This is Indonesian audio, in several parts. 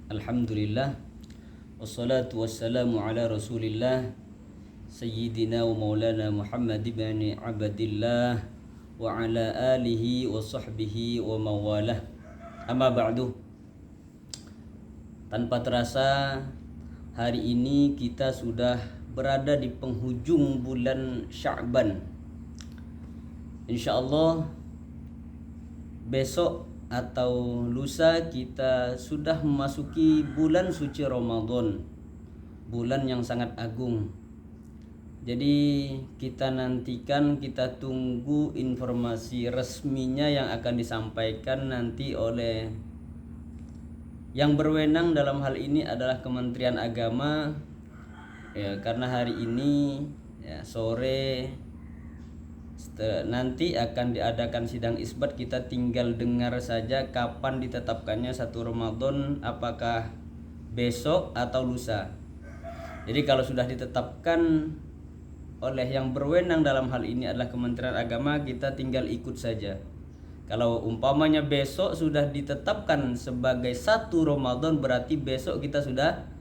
Alhamdulillah. Wassalatu wassalamu ala Rasulillah Sayyidina wa maulana Muhammad ibn Abdillah wa ala alihi wa sahbihi wa mawalah. Amma ba'du. Tanpa terasa hari ini kita sudah berada di penghujung bulan Sya'ban. Insyaallah besok atau lusa kita sudah memasuki bulan suci Ramadan, bulan yang sangat agung. Jadi kita nantikan, kita tunggu informasi resminya yang akan disampaikan nanti oleh yang berwenang dalam hal ini adalah Kementerian Agama. Ya, karena hari ini sore nanti akan diadakan sidang isbat, kita tinggal dengar saja kapan ditetapkannya 1 Ramadan, apakah besok atau lusa. Jadi kalau sudah ditetapkan oleh yang berwenang dalam hal ini adalah Kementerian Agama, kita tinggal ikut saja. Kalau umpamanya besok sudah ditetapkan sebagai 1 Ramadan, berarti besok kita sudah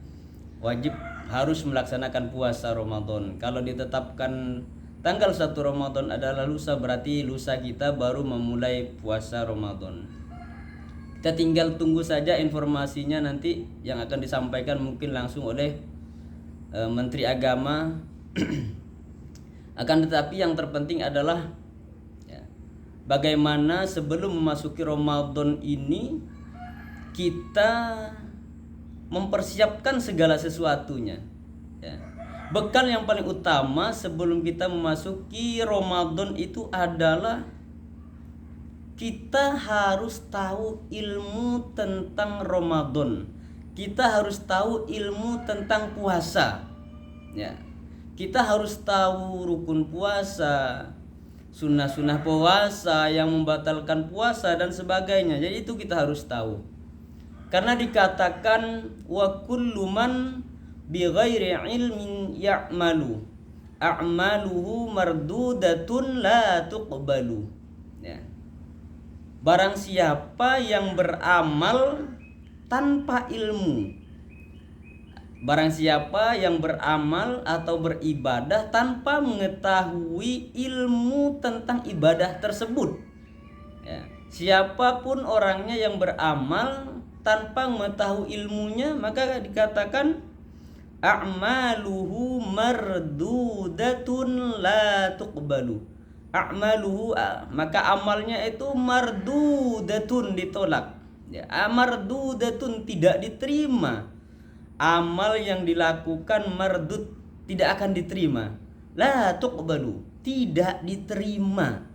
wajib harus melaksanakan puasa Ramadan. Kalau ditetapkan tanggal 1 Ramadan adalah lusa, berarti lusa kita baru memulai puasa Ramadan. Kita tinggal tunggu saja informasinya nanti yang akan disampaikan mungkin langsung oleh Menteri Agama. Akan tetapi yang terpenting adalah bagaimana sebelum memasuki Ramadan ini kita mempersiapkan segala sesuatunya. Bekal yang paling utama sebelum kita memasuki Ramadan itu adalah kita harus tahu ilmu tentang Ramadan. Kita harus tahu ilmu tentang puasa. Kita harus tahu rukun puasa, sunnah-sunnah puasa, yang membatalkan puasa dan sebagainya. Jadi itu kita harus tahu. Karena dikatakan wa kullu man bighairi ilmin ya'malu a'maluhu mardudatun la tuqbalu. Barang siapa yang beramal tanpa ilmu, barang siapa yang beramal atau beribadah tanpa mengetahui ilmu tentang ibadah tersebut, siapapun orangnya yang beramal tanpa mengetahui ilmunya, maka dikatakan a'maluhu mardudatun la tuqbalu. A'maluhu, maka amalnya itu mardudatun, ditolak. Mardudatun, tidak diterima. Amal yang dilakukan mardud, tidak akan diterima. La tuqbalu, tidak diterima.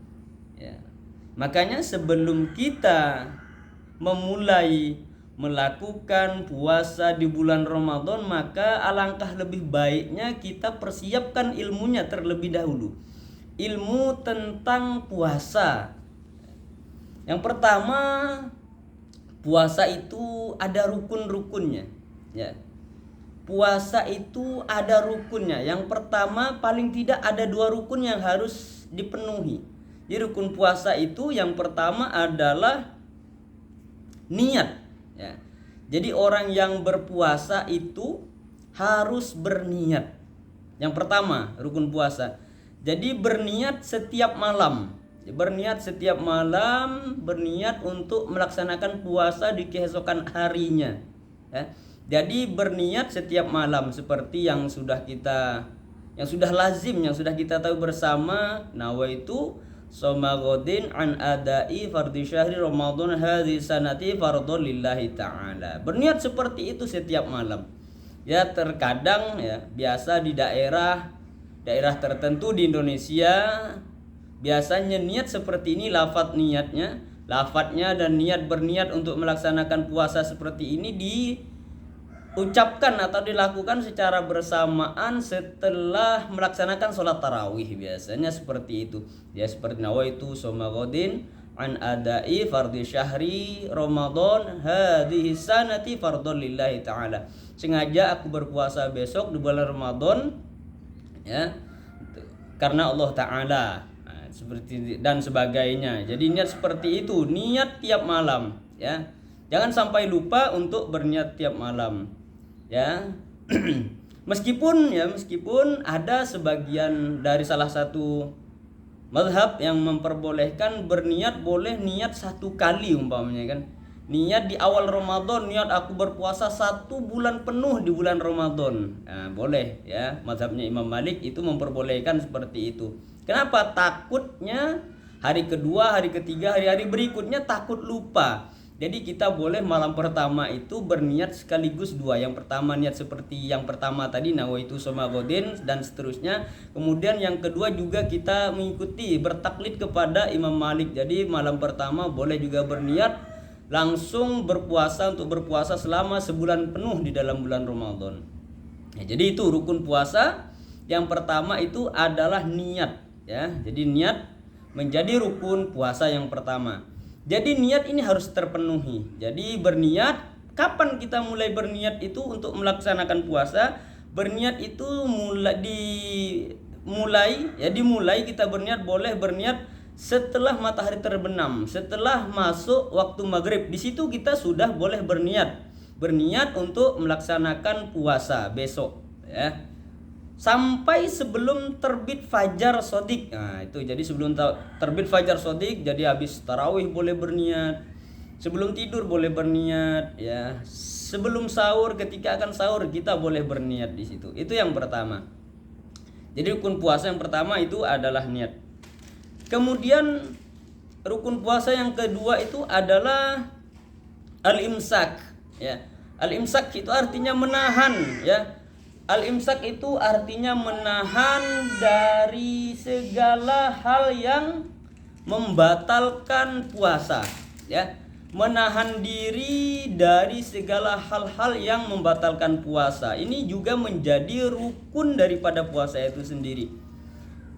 Makanya sebelum kita memulai melakukan puasa di bulan Ramadan, maka alangkah lebih baiknya kita persiapkan ilmunya terlebih dahulu. Ilmu tentang puasa. Yang pertama, puasa itu ada rukun-rukunnya. Puasa itu ada rukunnya. Yang pertama, paling tidak ada 2 rukun yang harus dipenuhi. Jadi rukun puasa itu yang pertama adalah niat. Jadi orang yang berpuasa itu harus berniat. Yang pertama, rukun puasa. Jadi berniat setiap malam. Berniat setiap malam, berniat untuk melaksanakan puasa di keesokan harinya. Jadi berniat setiap malam seperti yang sudah lazim, yang sudah kita tahu bersama, nawaitu Soma godin an adai fardhi syahri Ramadan hadhi sanati fardhon lillahi ta'ala. Berniat seperti itu setiap malam. Terkadang biasa di daerah tertentu di Indonesia biasanya niat seperti ini, lafadznya dan niat berniat untuk melaksanakan puasa seperti ini diucapkan atau dilakukan secara bersamaan setelah melaksanakan sholat tarawih, biasanya seperti itu. Seperti nawaitu soma godin an adai fardhi syahri Ramadan hadhihi sanati fardhon lillahi ta'ala. Sengaja aku berpuasa besok di bulan Ramadan karena Allah Ta'ala, seperti dan sebagainya. Jadi niat seperti itu, niat tiap malam Jangan sampai lupa untuk berniat tiap malam. Ya. Meskipun ada sebagian dari salah satu mazhab yang memperbolehkan berniat, boleh niat 1 kali umpamanya kan. Niat di awal Ramadan, niat aku berpuasa 1 bulan penuh di bulan Ramadan. Nah, boleh ya. Mazhabnya Imam Malik itu memperbolehkan seperti itu. Kenapa? Takutnya hari kedua, hari ketiga, hari-hari berikutnya takut lupa. Jadi kita boleh malam pertama itu berniat sekaligus 2. Yang pertama niat seperti yang pertama tadi, nawaitu soma godin dan seterusnya. Kemudian yang kedua juga kita mengikuti bertaklid kepada Imam Malik. Jadi malam pertama boleh juga berniat langsung berpuasa untuk berpuasa selama sebulan penuh di dalam bulan Ramadan. Ya, jadi itu rukun puasa. Yang pertama itu adalah niat ya. Jadi niat menjadi rukun puasa yang pertama. Jadi niat ini harus terpenuhi. Jadi berniat, kapan kita mulai berniat itu untuk melaksanakan puasa? Berniat itu dimulai kita berniat, boleh berniat setelah matahari terbenam, setelah masuk waktu maghrib. Di situ kita sudah boleh berniat untuk melaksanakan puasa besok ya. Sampai sebelum terbit fajar sodik. Nah itu jadi sebelum terbit fajar sodik, jadi habis tarawih boleh berniat, sebelum tidur boleh berniat ya, sebelum sahur, ketika akan sahur kita boleh berniat di situ. Itu yang pertama. Jadi rukun puasa yang pertama itu adalah niat. Kemudian rukun puasa yang kedua itu adalah al-imsak ya. Al-imsak itu artinya menahan ya. Al-imsak itu artinya menahan dari segala hal yang membatalkan puasa ya. Menahan diri dari segala hal-hal yang membatalkan puasa. Ini juga menjadi rukun daripada puasa itu sendiri.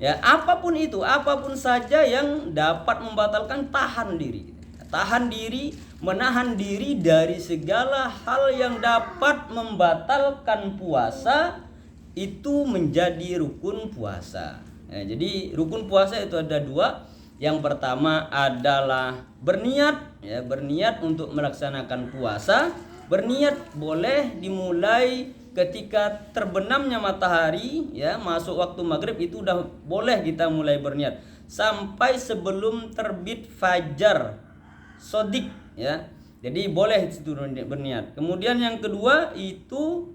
Ya, apapun itu, apapun saja yang dapat membatalkan, tahan diri. Tahan diri, menahan diri dari segala hal yang dapat membatalkan puasa, itu menjadi rukun puasa. Ya, jadi rukun puasa itu ada 2. Yang pertama adalah berniat, ya, berniat untuk melaksanakan puasa. Berniat boleh dimulai ketika terbenamnya matahari, ya, masuk waktu maghrib itu udah boleh kita mulai berniat sampai sebelum terbit fajar sodik, ya. Jadi boleh itu berniat. Kemudian yang kedua itu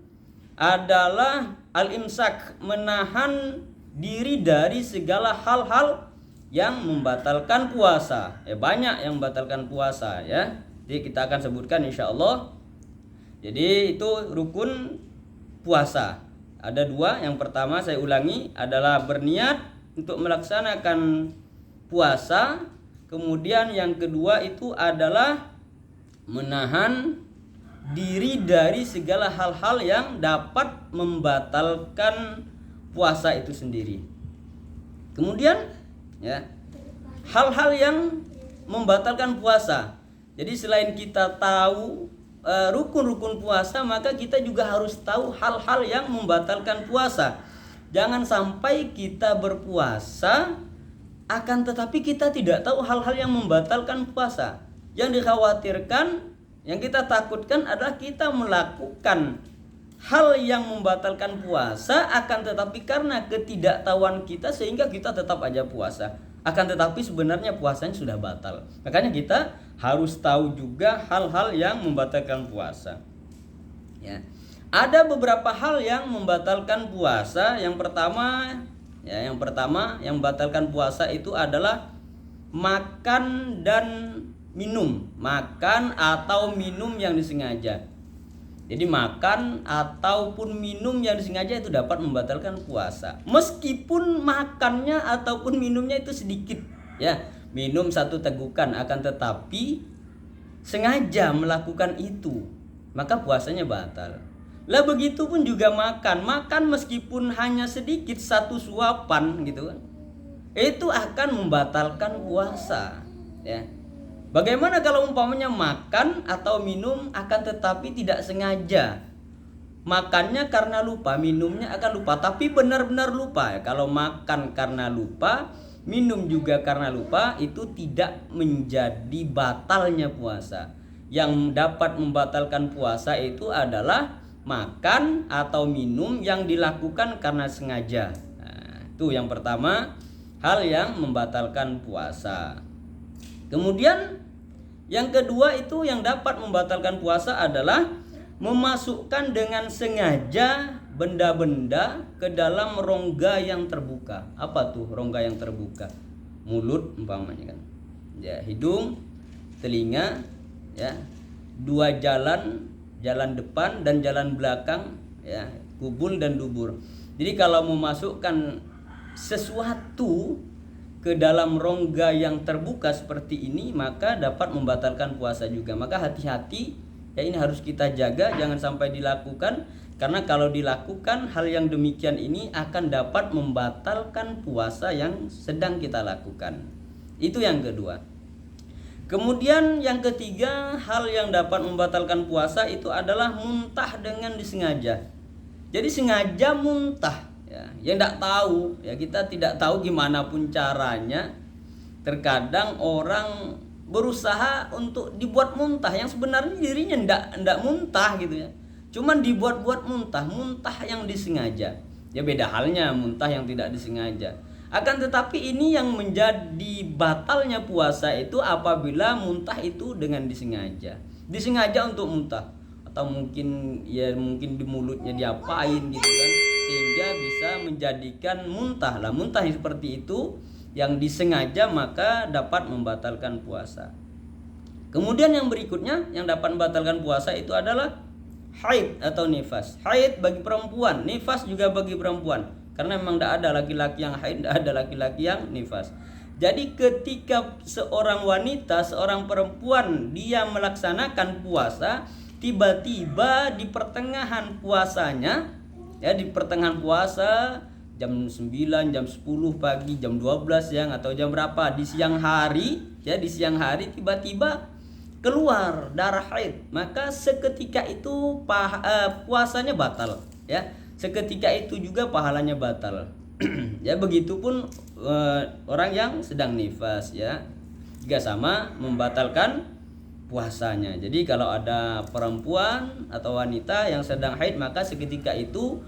adalah al-imsak, menahan diri dari segala hal-hal yang membatalkan puasa. Banyak yang membatalkan puasa, ya. Jadi kita akan sebutkan insyaallah. Jadi itu rukun puasa. Ada 2. Yang pertama saya ulangi adalah berniat untuk melaksanakan puasa. Kemudian yang kedua itu adalah menahan diri dari segala hal-hal yang dapat membatalkan puasa itu sendiri. Kemudian, ya, hal-hal yang membatalkan puasa. Jadi selain kita tahu rukun-rukun puasa, maka kita juga harus tahu hal-hal yang membatalkan puasa. Jangan sampai kita berpuasa akan tetapi kita tidak tahu hal-hal yang membatalkan puasa. Yang dikhawatirkan, yang kita takutkan adalah kita melakukan hal yang membatalkan puasa, akan tetapi karena ketidaktahuan kita sehingga kita tetap aja puasa. Akan tetapi sebenarnya puasanya sudah batal. Makanya kita harus tahu juga hal-hal yang membatalkan puasa. Ya. Ada beberapa hal yang membatalkan puasa. Yang pertama yang membatalkan puasa itu adalah makan dan minum. Makan atau minum yang disengaja. Jadi makan ataupun minum yang disengaja itu dapat membatalkan puasa. Meskipun makannya ataupun minumnya itu sedikit, ya, minum 1 tegukan, akan tetapi sengaja melakukan itu, maka puasanya batal. Lah begitu pun juga makan meskipun hanya sedikit, 1 suapan gitu kan, itu akan membatalkan puasa, ya. Bagaimana kalau umpamanya makan atau minum akan tetapi tidak sengaja? Makannya karena lupa, minumnya akan lupa, tapi benar-benar lupa. Kalau makan karena lupa, minum juga karena lupa, itu tidak menjadi batalnya puasa. yang dapat membatalkan puasa itu adalah makan atau minum yang dilakukan karena sengaja. Nah, itu yang pertama, hal yang membatalkan puasa. Kemudian yang kedua itu yang dapat membatalkan puasa adalah memasukkan dengan sengaja benda-benda ke dalam rongga yang terbuka. Apa tuh rongga yang terbuka? Mulut umpamanya kan. Ya, hidung, telinga, ya. Dua jalan depan dan jalan belakang, ya, kubul dan dubur. Jadi kalau memasukkan sesuatu ke dalam rongga yang terbuka seperti ini, maka dapat membatalkan puasa juga. Maka hati-hati, ya, ini harus kita jaga, jangan sampai dilakukan, karena kalau dilakukan hal yang demikian ini akan dapat membatalkan puasa yang sedang kita lakukan. Itu yang kedua. Kemudian yang ketiga, hal yang dapat membatalkan puasa itu adalah muntah dengan disengaja. Jadi sengaja muntah, ya, yang tidak tahu, ya, kita tidak tahu gimana pun caranya. Terkadang orang berusaha untuk dibuat muntah yang sebenarnya dirinya tidak muntah gitu ya. Cuman dibuat-buat muntah yang disengaja. Ya beda halnya muntah yang tidak disengaja. Akan tetapi ini yang menjadi batalnya puasa itu apabila muntah itu dengan disengaja. Disengaja untuk muntah, atau mungkin di mulutnya diapain gitu kan, sehingga bisa menjadikan muntah. Lah muntah seperti itu yang disengaja maka dapat membatalkan puasa. Kemudian yang berikutnya yang dapat membatalkan puasa itu adalah haid atau nifas. Haid bagi perempuan, nifas juga bagi perempuan. Karena memang tidak ada laki-laki yang haid, tidak ada laki-laki yang nifas. Jadi ketika seorang wanita, seorang perempuan dia melaksanakan puasa, tiba-tiba di pertengahan puasanya, ya di pertengahan puasa jam 9, jam 10 pagi, jam 12 siang atau jam berapa di siang hari, ya di siang hari tiba-tiba keluar darah haid, maka seketika itu puasanya batal, ya. Seketika itu juga pahalanya batal. Ya begitupun orang yang sedang nifas, ya, juga sama membatalkan puasanya. Jadi kalau ada perempuan atau wanita yang sedang haid, maka seketika itu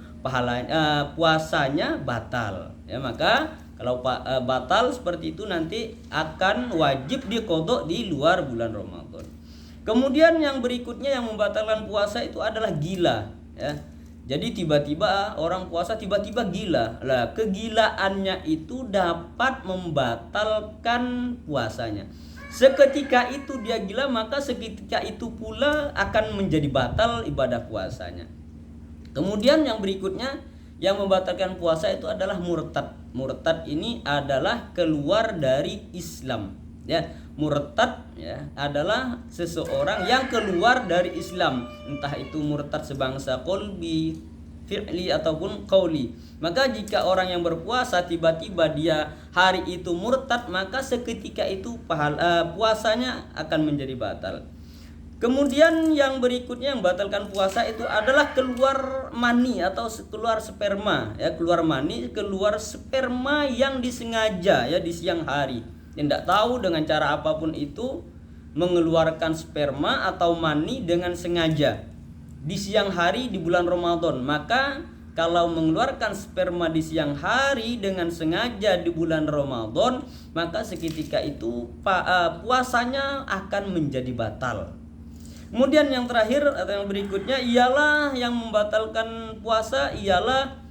puasanya batal, ya. Maka kalau batal seperti itu nanti akan wajib diqodho di luar bulan Ramadan. Kemudian yang berikutnya yang membatalkan puasa itu adalah gila, ya. Jadi tiba-tiba orang puasa tiba-tiba gila. Lah kegilaannya itu dapat membatalkan puasanya. Seketika itu dia gila, maka seketika itu pula akan menjadi batal ibadah puasanya. Kemudian yang berikutnya yang membatalkan puasa itu adalah murtad. Murtad ini adalah keluar dari Islam, ya. Murtad, ya, adalah seseorang yang keluar dari Islam, entah itu murtad sebangsa qalbi, fi'li ataupun qauli. Maka jika orang yang berpuasa tiba-tiba dia hari itu murtad, maka seketika itu puasanya akan menjadi batal. Kemudian yang berikutnya yang batalkan puasa itu adalah keluar mani atau keluar sperma, ya, keluar mani, keluar sperma yang disengaja, ya, di siang hari. Tidak tahu dengan cara apapun itu mengeluarkan sperma atau mani dengan sengaja di siang hari di bulan Ramadan. Maka kalau mengeluarkan sperma di siang hari dengan sengaja di bulan Ramadan, maka seketika itu puasanya akan menjadi batal. Kemudian yang terakhir atau yang berikutnya ialah yang membatalkan puasa ialah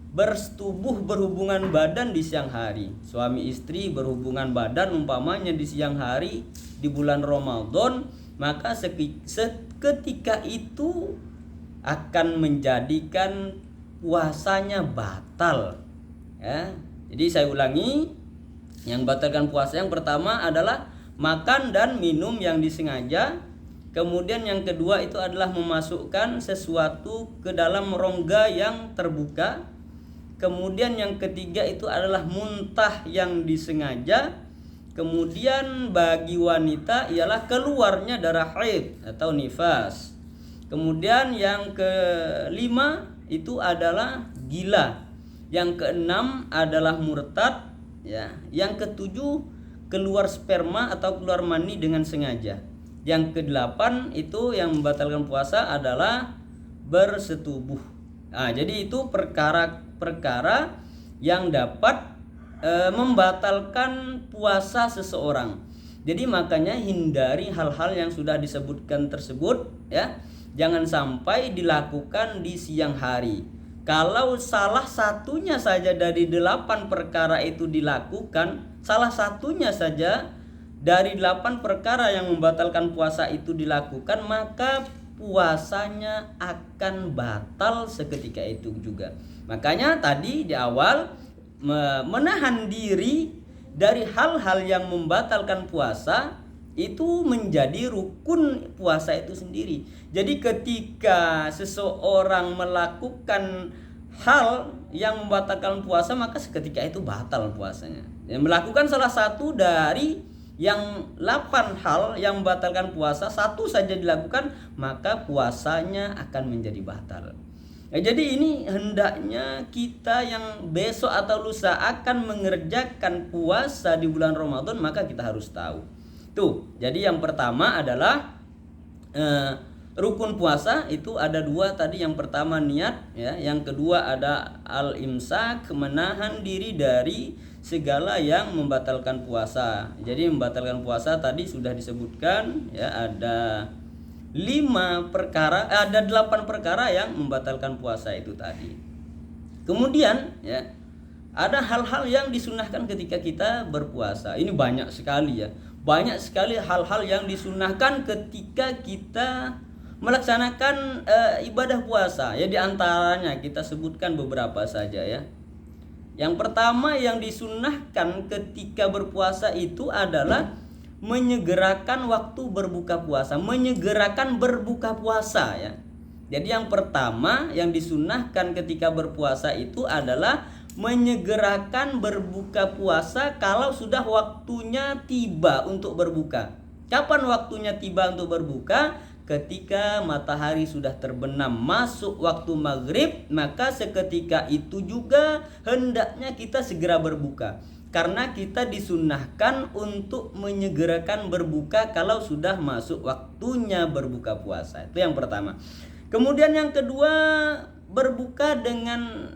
bersetubuh berhubungan badan di siang hari. Suami istri berhubungan badan umpamanya di siang hari di bulan Ramadan, maka seketika itu akan menjadikan puasanya batal, ya. Jadi saya ulangi, yang batalkan puasa yang pertama adalah makan dan minum yang disengaja. Kemudian yang kedua itu adalah memasukkan sesuatu ke dalam rongga yang terbuka. Kemudian yang ketiga itu adalah muntah yang disengaja. Kemudian bagi wanita ialah keluarnya darah haid atau nifas. Kemudian yang kelima itu adalah gila. Yang keenam adalah murtad, ya. Yang ketujuh keluar sperma atau keluar mani dengan sengaja. Yang kedelapan itu yang membatalkan puasa adalah bersetubuh. Nah, jadi itu perkara-perkara yang dapat membatalkan puasa seseorang. Jadi makanya hindari hal-hal yang sudah disebutkan tersebut ya. Jangan sampai dilakukan di siang hari. Kalau salah satunya saja dari 8 perkara itu dilakukan, salah satunya saja dari 8 perkara yang membatalkan puasa itu dilakukan, maka puasanya akan batal seketika itu juga. Makanya tadi di awal menahan diri dari hal-hal yang membatalkan puasa itu menjadi rukun puasa itu sendiri. Jadi ketika seseorang melakukan hal yang membatalkan puasa, maka seketika itu batal puasanya. Yang melakukan salah satu dari yang 8 hal yang membatalkan puasa, satu saja dilakukan, maka puasanya akan menjadi batal. Jadi ini hendaknya kita yang besok atau lusa akan mengerjakan puasa di bulan Ramadan, maka kita harus tahu. Tuh, jadi yang pertama adalah rukun puasa itu ada 2 tadi. Yang pertama niat ya, yang kedua ada al-imsak, menahan diri dari segala yang membatalkan puasa. Jadi membatalkan puasa tadi sudah disebutkan ya, ada 8 perkara yang membatalkan puasa itu tadi. Kemudian ya, ada hal-hal yang disunahkan ketika kita berpuasa. Ini banyak sekali ya. Banyak sekali hal-hal yang disunahkan ketika kita melaksanakan ibadah puasa. Ya, di antaranya kita sebutkan beberapa saja ya. Yang pertama yang disunahkan ketika berpuasa itu adalah menyegerakan waktu berbuka puasa, menyegerakan berbuka puasa ya. Jadi yang pertama yang disunahkan ketika berpuasa itu adalah menyegerakan berbuka puasa kalau sudah waktunya tiba untuk berbuka. Kapan waktunya tiba untuk berbuka? Ketika matahari sudah terbenam masuk waktu maghrib, maka seketika itu juga hendaknya kita segera berbuka. Karena kita disunahkan untuk menyegerakan berbuka kalau sudah masuk waktunya berbuka puasa. Itu yang pertama. Kemudian yang kedua, berbuka dengan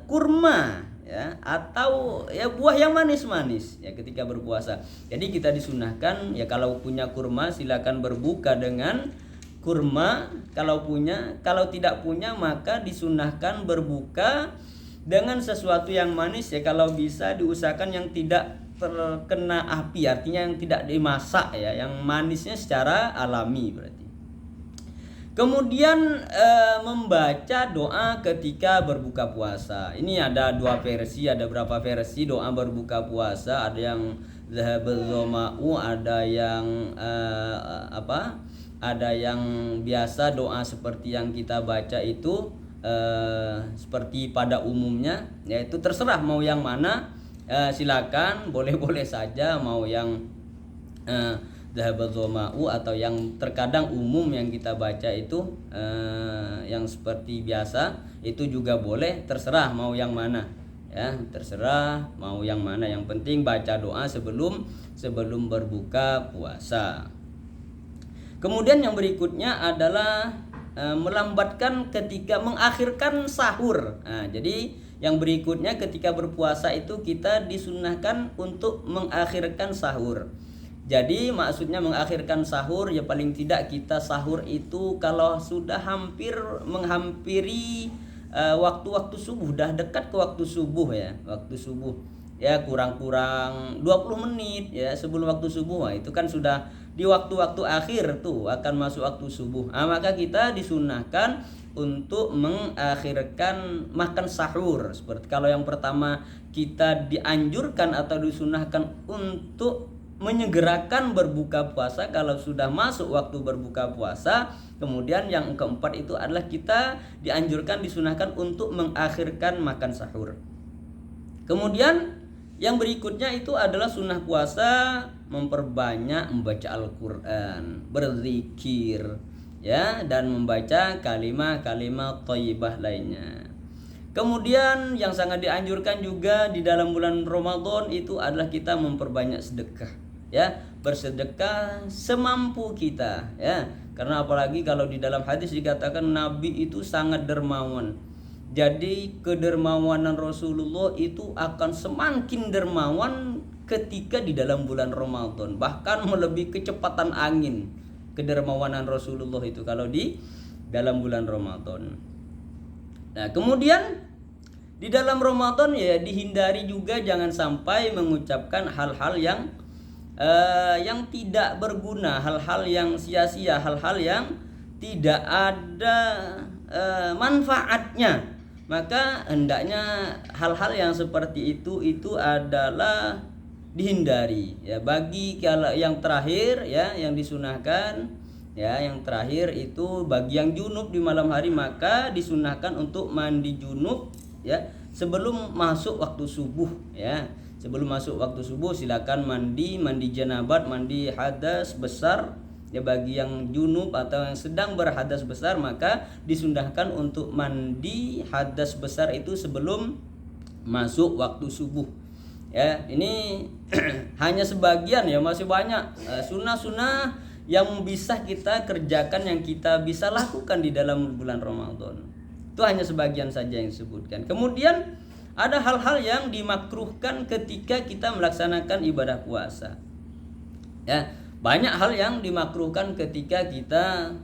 kurma ya, atau ya buah yang manis-manis ya ketika berpuasa. Jadi kita disunahkan ya, kalau punya kurma silakan berbuka dengan kurma kalau punya. Kalau tidak punya maka disunahkan berbuka dengan sesuatu yang manis ya, kalau bisa diusahakan yang tidak terkena api, artinya yang tidak dimasak ya, yang manisnya secara alami berarti. Kemudian membaca doa ketika berbuka puasa. Ini ada 2 versi, ada berapa versi doa berbuka puasa? Ada yang zahabal dhama'u, ada yang ada yang biasa doa seperti yang kita baca itu seperti pada umumnya, yaitu terserah mau yang mana, silakan boleh-boleh saja mau yang dhahabal dhama'u atau yang terkadang umum yang kita baca itu yang seperti biasa itu juga boleh, terserah mau yang mana ya, terserah mau yang mana, yang penting baca doa sebelum berbuka puasa. Kemudian yang berikutnya adalah melambatkan ketika mengakhirkan sahur. Nah, jadi yang berikutnya ketika berpuasa itu kita disunahkan untuk mengakhirkan sahur. Jadi maksudnya mengakhirkan sahur ya, paling tidak kita sahur itu kalau sudah menghampiri waktu-waktu subuh, dah dekat ke waktu subuh ya, waktu subuh ya, kurang-kurang 20 menit ya sebelum waktu subuh. Nah, itu kan sudah di waktu-waktu akhir tuh akan masuk waktu subuh. Nah, maka kita disunahkan untuk mengakhirkan makan sahur. Seperti kalau yang pertama kita dianjurkan atau disunahkan untuk menyegerakan berbuka puasa kalau sudah masuk waktu berbuka puasa. Kemudian yang keempat itu adalah kita dianjurkan, disunahkan untuk mengakhirkan makan sahur. Kemudian yang berikutnya itu adalah sunnah puasa memperbanyak membaca Al-Quran, berzikir ya, dan membaca kalimat-kalimat thayyibah lainnya. Kemudian yang sangat dianjurkan juga di dalam bulan Ramadan itu adalah kita memperbanyak sedekah ya, bersedekah semampu kita, ya. Karena apalagi kalau di dalam hadis dikatakan Nabi itu sangat dermawan. Jadi kedermawanan Rasulullah itu akan semakin dermawan ketika di dalam bulan Ramadan, bahkan melebihi kecepatan angin kedermawanan Rasulullah itu kalau di dalam bulan Ramadan. Nah, kemudian di dalam Ramadan ya dihindari juga jangan sampai mengucapkan hal-hal yang tidak berguna, hal-hal yang sia-sia, hal-hal yang tidak ada manfaatnya. Maka hendaknya hal-hal yang seperti itu adalah dihindari, ya. Bagi kalau yang terakhir, ya, yang disunahkan, ya, yang terakhir itu bagi yang junub di malam hari, maka disunahkan untuk mandi junub, ya, sebelum masuk waktu subuh, ya. Sebelum masuk waktu subuh silakan mandi janabat, mandi hadas besar. Ya, bagi yang junub atau yang sedang berhadas besar maka disunahkan untuk mandi hadas besar itu sebelum masuk waktu subuh. Ya, ini hanya sebagian, ya, masih banyak sunnah-sunnah yang bisa kita kerjakan, yang kita bisa lakukan di dalam bulan Ramadan. Itu hanya sebagian saja yang disebutkan. Kemudian ada hal-hal yang dimakruhkan ketika kita melaksanakan ibadah puasa. Ya, banyak hal yang dimakruhkan ketika kita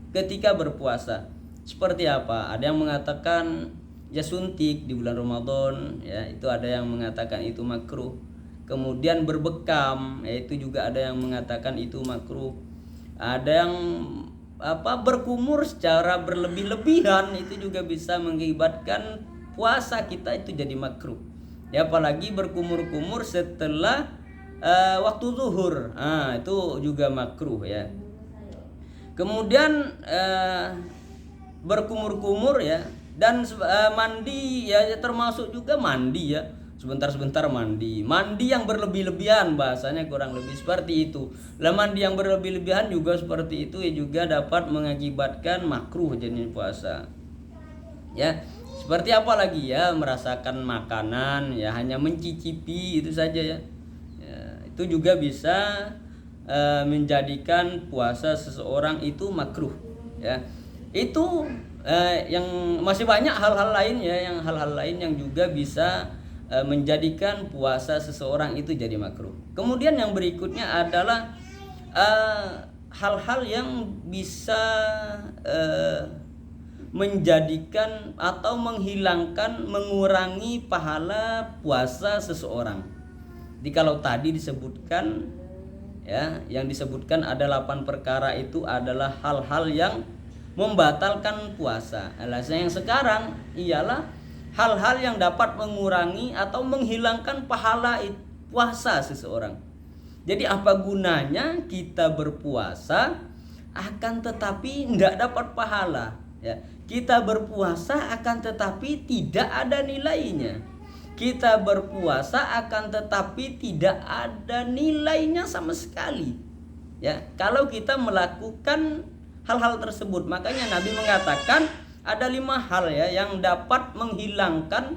ketika berpuasa. Seperti apa? Ada yang mengatakan ya suntik di bulan Ramadan, ya, itu ada yang mengatakan itu makruh. Kemudian berbekam, ya, itu juga ada yang mengatakan itu makruh. Ada yang berkumur secara berlebih-lebihan, itu juga bisa mengakibatkan puasa kita itu jadi makruh. Ya, apalagi berkumur-kumur setelah waktu zuhur, itu juga makruh, ya. Kemudian berkumur-kumur, ya, dan mandi, ya, termasuk juga mandi, ya, sebentar-sebentar mandi yang berlebih-lebihan, bahasanya kurang lebih seperti itu. Lah, mandi yang berlebih-lebihan juga seperti itu, ya, juga dapat mengakibatkan makruh jadi puasa, ya. Seperti apa lagi, ya, merasakan makanan, ya, hanya mencicipi itu saja, ya, itu juga bisa menjadikan puasa seseorang itu makruh, ya. Itu yang masih banyak hal-hal lain, ya, yang hal-hal lain yang juga bisa menjadikan puasa seseorang itu jadi makruh. Kemudian yang berikutnya adalah hal-hal yang bisa menjadikan atau menghilangkan, mengurangi pahala puasa seseorang. Jadi kalau tadi disebutkan, ya, yang disebutkan ada 8 perkara itu adalah hal-hal yang membatalkan puasa. Alasan yang sekarang ialah hal-hal yang dapat mengurangi atau menghilangkan pahala puasa seseorang. Jadi apa gunanya kita berpuasa akan tetapi tidak dapat pahala, ya. Kita berpuasa akan tetapi tidak ada nilainya. Kita berpuasa akan tetapi tidak ada nilainya sama sekali, ya, kalau kita melakukan hal-hal tersebut. Makanya Nabi mengatakan ada 5 hal, ya, yang dapat menghilangkan,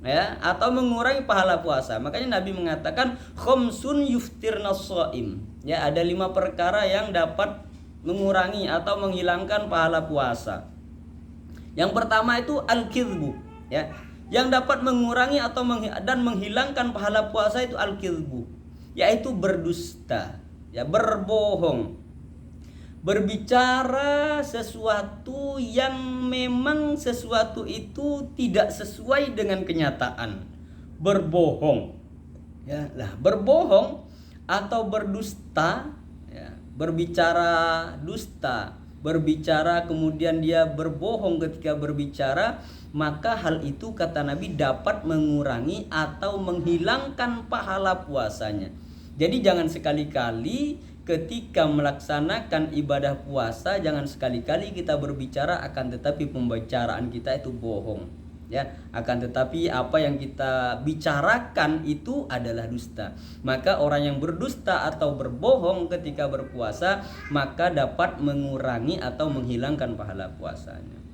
ya, atau mengurangi pahala puasa. Makanya Nabi mengatakan khamsun yuftirnas shaim, ya, ada 5 perkara yang dapat mengurangi atau menghilangkan pahala puasa. Yang pertama itu al-kidhbu, ya. Yang dapat mengurangi atau dan menghilangkan pahala puasa itu al-kidhbu, yaitu berdusta, ya, berbohong. Berbicara sesuatu yang memang sesuatu itu tidak sesuai dengan kenyataan. Berbohong, ya. Lah, berbohong atau berdusta, ya, berbicara dusta, berbicara kemudian dia berbohong ketika berbicara, maka hal itu kata Nabi dapat mengurangi atau menghilangkan pahala puasanya. Jadi jangan sekali-kali ketika melaksanakan ibadah puasa, jangan sekali-kali kita berbicara akan tetapi pembicaraan kita itu bohong, ya. Akan tetapi apa yang kita bicarakan itu adalah dusta. Maka orang yang berdusta atau berbohong ketika berpuasa maka dapat mengurangi atau menghilangkan pahala puasanya.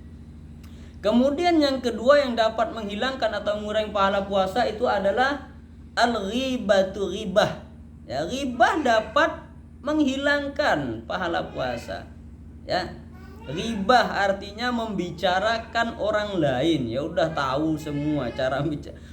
Kemudian yang kedua yang dapat menghilangkan atau mengurangi pahala puasa itu adalah al-ghibatu ghibah, Ya, ghibah dapat menghilangkan pahala puasa. Ya. Ghibah artinya membicarakan orang lain. Ya udah tahu semua cara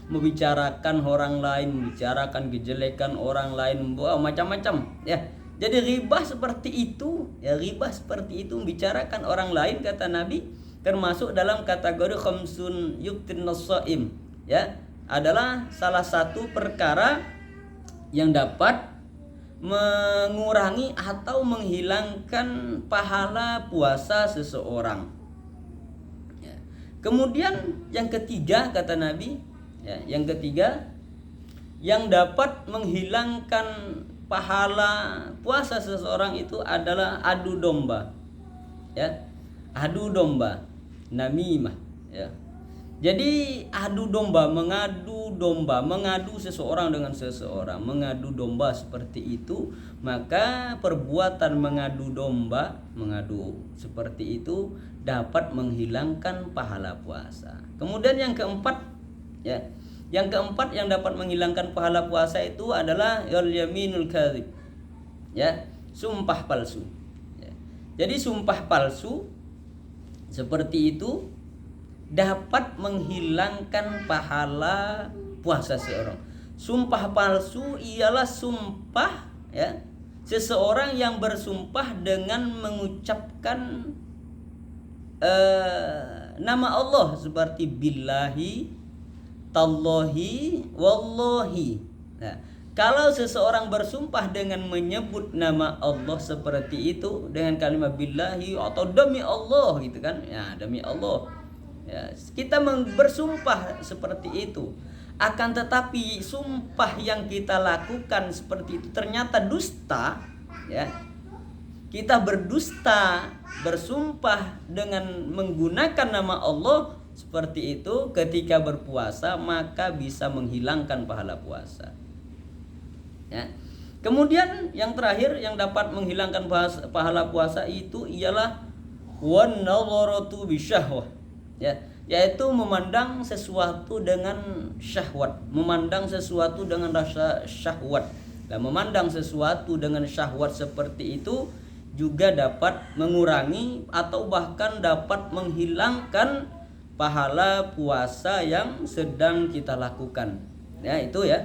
membicarakan orang lain, membicarakan kejelekan orang lain, macam-macam. Ya. Jadi ghibah seperti itu, ya ghibah seperti itu membicarakan orang lain kata Nabi termasuk dalam kategori khamsun yuktin nasaim. Ya, adalah salah satu perkara yang dapat mengurangi atau menghilangkan pahala puasa seseorang. Ya. Kemudian yang ketiga kata Nabi, ya, yang ketiga yang dapat menghilangkan pahala puasa seseorang itu adalah adu domba. Ya, adu domba, namimah. Ya. Jadi adu domba, mengadu seseorang dengan seseorang, mengadu domba seperti itu, maka perbuatan mengadu domba, mengadu seperti itu dapat menghilangkan pahala puasa. Kemudian yang keempat, ya, yang keempat yang dapat menghilangkan pahala puasa itu adalah yaminul kadzib, ya, sumpah palsu. Ya. Jadi sumpah palsu seperti itu dapat menghilangkan pahala puasa seorang. Sumpah palsu ialah sumpah, ya, seseorang yang bersumpah dengan mengucapkan nama Allah seperti billahi, tallahi, wallahi. Nah, kalau seseorang bersumpah dengan menyebut nama Allah seperti itu dengan kalimat billahi atau demi Allah gitu kan, ya demi Allah. Ya, kita bersumpah seperti itu. Akan tetapi sumpah yang kita lakukan seperti itu ternyata dusta, ya. Kita berdusta, bersumpah dengan menggunakan nama Allah seperti itu ketika berpuasa, maka bisa menghilangkan pahala puasa. Ya. Kemudian yang terakhir yang dapat menghilangkan pahala puasa itu ialah wan nadharatu bisyahwah. Ya, yaitu memandang sesuatu dengan syahwat, memandang sesuatu dengan rasa syahwat. Dan memandang sesuatu dengan syahwat seperti itu juga dapat mengurangi atau bahkan dapat menghilangkan pahala puasa yang sedang kita lakukan. Ya, itu ya.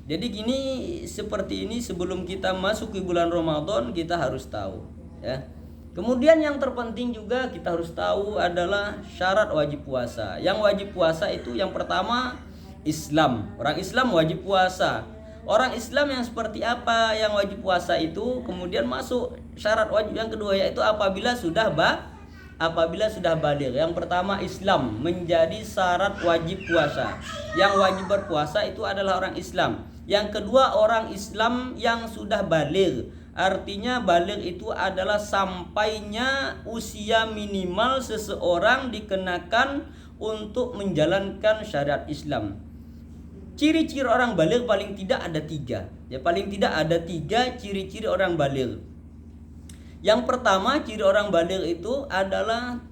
Jadi gini, seperti ini sebelum kita masuk ke bulan Ramadan kita harus tahu, ya. Kemudian yang terpenting juga kita harus tahu adalah syarat wajib puasa. Yang wajib puasa itu yang pertama Islam. Orang Islam wajib puasa. Orang Islam yang seperti apa yang wajib puasa itu? Kemudian masuk syarat wajib yang kedua yaitu apabila sudah baligh. Yang pertama Islam menjadi syarat wajib puasa. Yang wajib berpuasa itu adalah orang Islam. Yang kedua orang Islam yang sudah baligh. Artinya baligh itu adalah sampainya usia minimal seseorang dikenakan untuk menjalankan syariat Islam. Ciri-ciri orang baligh paling tidak ada 3. Ya, paling tidak ada 3 ciri-ciri orang baligh. Yang pertama ciri orang baligh itu adalah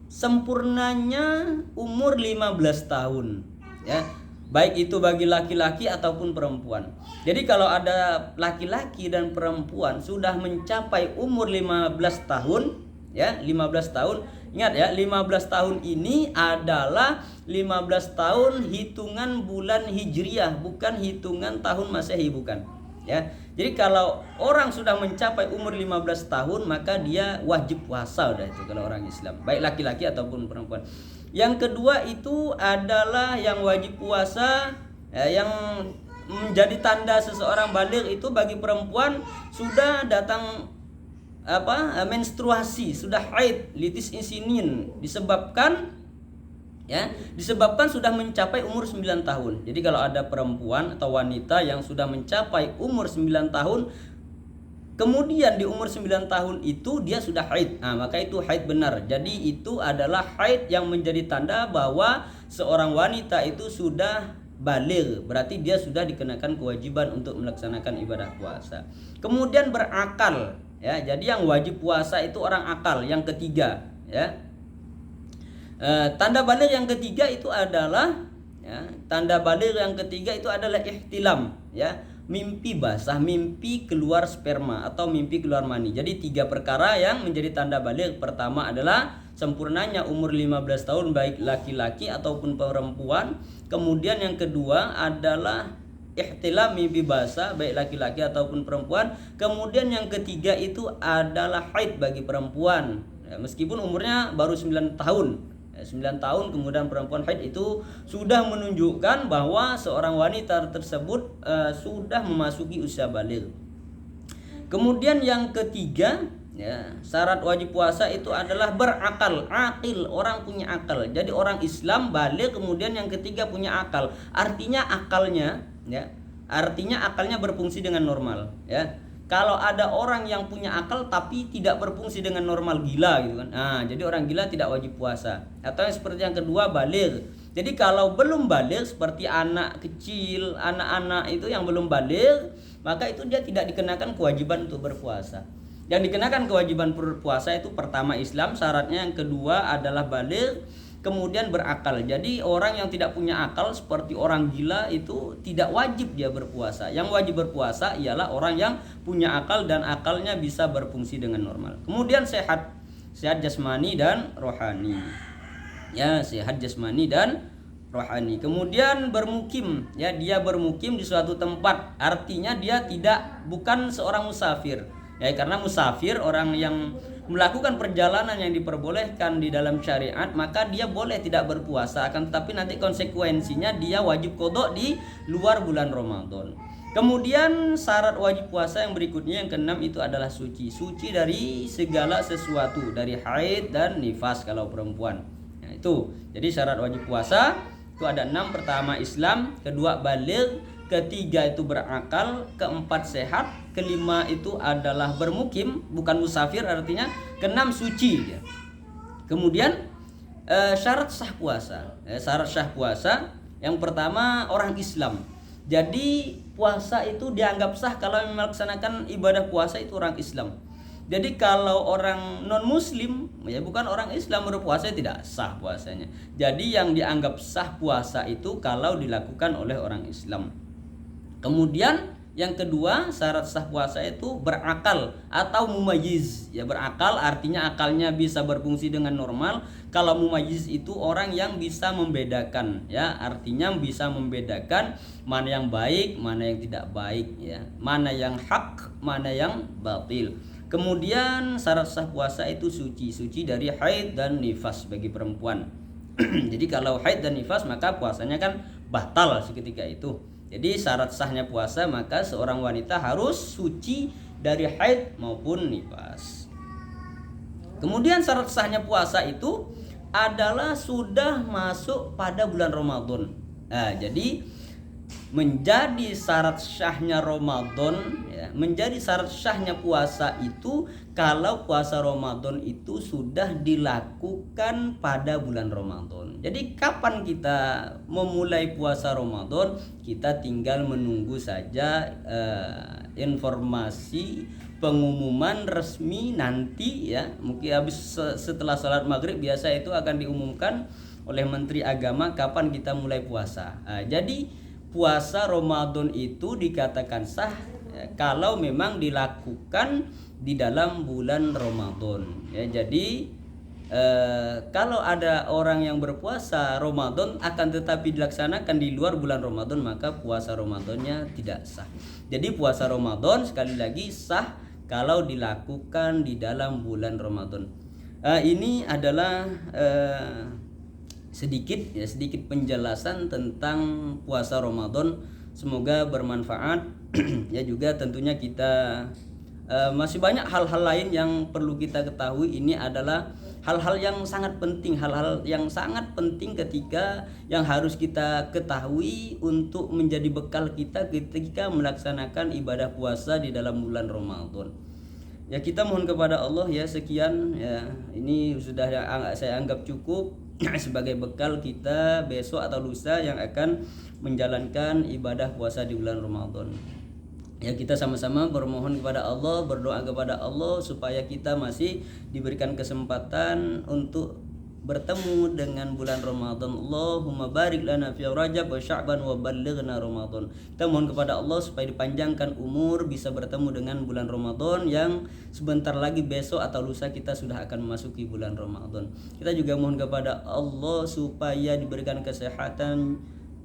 sempurnanya umur 15 tahun. Ya. Baik itu bagi laki-laki ataupun perempuan. Jadi kalau ada laki-laki dan perempuan sudah mencapai umur 15 tahun, ya, 15 tahun. Ingat ya, 15 tahun ini adalah 15 tahun hitungan bulan Hijriah, bukan hitungan tahun Masehi, bukan. Ya. Jadi kalau orang sudah mencapai umur 15 tahun maka dia wajib puasa udah itu kalau orang Islam, baik laki-laki ataupun perempuan. Yang kedua itu adalah yang wajib puasa, yang menjadi tanda seseorang baligh itu bagi perempuan sudah datang menstruasi, sudah haid, litis insinin disebabkan sudah mencapai umur 9 tahun. Jadi kalau ada perempuan atau wanita yang sudah mencapai umur 9 tahun kemudian di umur 9 tahun itu dia sudah haid, maka itu haid benar. Jadi itu adalah haid yang menjadi tanda bahwa seorang wanita itu sudah baligh, berarti dia sudah dikenakan kewajiban untuk melaksanakan ibadah puasa. Kemudian berakal, ya. Jadi yang wajib puasa itu orang akal. Yang ketiga, ya. Tanda baligh yang ketiga itu adalah, ya, tanda baligh yang ketiga itu adalah ihtilam, ya. mimpi basah, mimpi keluar sperma atau mimpi keluar mani. Jadi 3 perkara yang menjadi tanda baligh. Pertama adalah sempurnanya umur 15 tahun baik laki-laki ataupun perempuan. Kemudian yang kedua adalah ihtilam, mimpi basah baik laki-laki ataupun perempuan. Kemudian yang ketiga itu adalah haid bagi perempuan. Ya, meskipun umurnya baru 9 tahun. 9 tahun kemudian perempuan haid itu sudah menunjukkan bahwa seorang wanita tersebut sudah memasuki usia baligh. Kemudian yang ketiga, ya, syarat wajib puasa itu adalah berakal, akil, orang punya akal. Jadi orang Islam baligh, kemudian yang ketiga punya akal. Artinya akalnya, ya, artinya akalnya berfungsi dengan normal, ya. Kalau ada orang yang punya akal tapi tidak berfungsi dengan normal, gila gitu kan. Nah, jadi orang gila tidak wajib puasa. Atau yang seperti yang kedua, baligh. Jadi kalau belum baligh seperti anak kecil, anak-anak itu yang belum baligh, maka itu dia tidak dikenakan kewajiban untuk berpuasa. Yang dikenakan kewajiban berpuasa itu pertama Islam, syaratnya yang kedua adalah baligh, kemudian berakal. Jadi orang yang tidak punya akal seperti orang gila itu tidak wajib dia berpuasa. Yang wajib berpuasa ialah orang yang punya akal dan akalnya bisa berfungsi dengan normal. Kemudian sehat jasmani dan rohani. Ya, sehat jasmani dan rohani. Kemudian bermukim, ya, dia bermukim di suatu tempat. Artinya dia bukan seorang musafir. Ya, karena musafir orang yang melakukan perjalanan yang diperbolehkan di dalam syariat, maka dia boleh tidak berpuasa, akan tetapi nanti konsekuensinya dia wajib qadha di luar bulan Ramadan. Kemudian syarat wajib puasa yang berikutnya yang keenam itu adalah suci dari segala sesuatu, dari haid dan nifas kalau perempuan. Nah, itu. Jadi syarat wajib puasa itu ada 6. Pertama Islam, kedua baligh, ketiga itu berakal, keempat sehat, kelima itu adalah bermukim, bukan musafir artinya, keenam suci ya. Kemudian syarat sah puasa. Syarat sah puasa yang pertama orang Islam. Jadi puasa itu dianggap sah kalau melaksanakan ibadah puasa itu orang Islam. Jadi kalau orang non muslim, ya bukan orang Islam berpuasa, tidak sah puasanya. Jadi yang dianggap sah puasa itu kalau dilakukan oleh orang Islam. Kemudian yang kedua syarat sah puasa itu berakal atau mumayyiz. Ya, berakal artinya akalnya bisa berfungsi dengan normal. Kalau mumayyiz itu orang yang bisa membedakan, ya, artinya bisa membedakan mana yang baik, mana yang tidak baik, ya, mana yang hak, mana yang batil. Kemudian syarat sah puasa itu suci dari haid dan nifas bagi perempuan. Jadi kalau haid dan nifas maka puasanya kan batal seketika itu. Jadi syarat sahnya puasa maka seorang wanita harus suci dari haid maupun nifas. Kemudian syarat sahnya puasa itu adalah sudah masuk pada bulan Ramadan. Nah, jadi menjadi syarat syahnya Ramadan, ya, menjadi syarat syahnya puasa itu kalau puasa Ramadan itu sudah dilakukan pada bulan Ramadan. Jadi kapan kita memulai puasa Ramadan, kita tinggal menunggu saja informasi pengumuman resmi nanti, ya, mungkin habis setelah sholat maghrib biasa itu akan diumumkan oleh Menteri Agama kapan kita mulai puasa. Jadi puasa Ramadan itu dikatakan sah kalau memang dilakukan di dalam bulan Ramadan. Ya, jadi kalau ada orang yang berpuasa Ramadan akan tetapi dilaksanakan di luar bulan Ramadan, maka puasa Ramadannya tidak sah. Jadi puasa Ramadan sekali lagi sah kalau dilakukan di dalam bulan Ramadan. Ini adalah sedikit penjelasan tentang puasa Ramadan. Semoga bermanfaat. Ya, juga tentunya kita masih banyak hal-hal lain yang perlu kita ketahui. Ini adalah hal-hal yang sangat penting, ketika yang harus kita ketahui untuk menjadi bekal kita ketika melaksanakan ibadah puasa di dalam bulan Ramadan. Ya, kita mohon kepada Allah, ya, sekian, ya, ini sudah saya anggap cukup sebagai bekal kita besok atau lusa yang akan menjalankan ibadah puasa di bulan Ramadan. Ya, kita sama-sama bermohon kepada Allah, berdoa kepada Allah supaya kita masih diberikan kesempatan untuk bertemu dengan bulan Ramadan. Allahumma barik lana fi Rajab wa Sya'ban wa ballighna Ramadan. Kita mohon kepada Allah supaya dipanjangkan umur, bisa bertemu dengan bulan Ramadan yang sebentar lagi besok atau lusa kita sudah akan memasuki bulan Ramadan. Kita juga mohon kepada Allah supaya diberikan kesehatan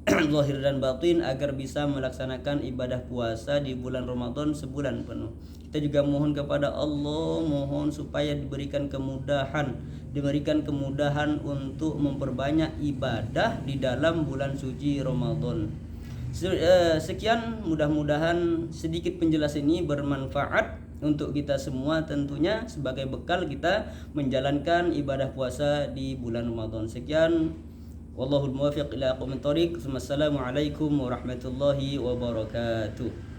zahir dan batin agar bisa melaksanakan ibadah puasa di bulan Ramadan sebulan penuh. Kita juga mohon kepada Allah, mohon supaya diberikan kemudahan untuk memperbanyak ibadah di dalam bulan suci Ramadan. Sekian, mudah-mudahan sedikit penjelasan ini bermanfaat untuk kita semua, tentunya sebagai bekal kita menjalankan ibadah puasa di bulan Ramadan. Sekian, wallahul muwaffiq ila aqwamit thoriq. Wassalamualaikum warahmatullahi wabarakatuh.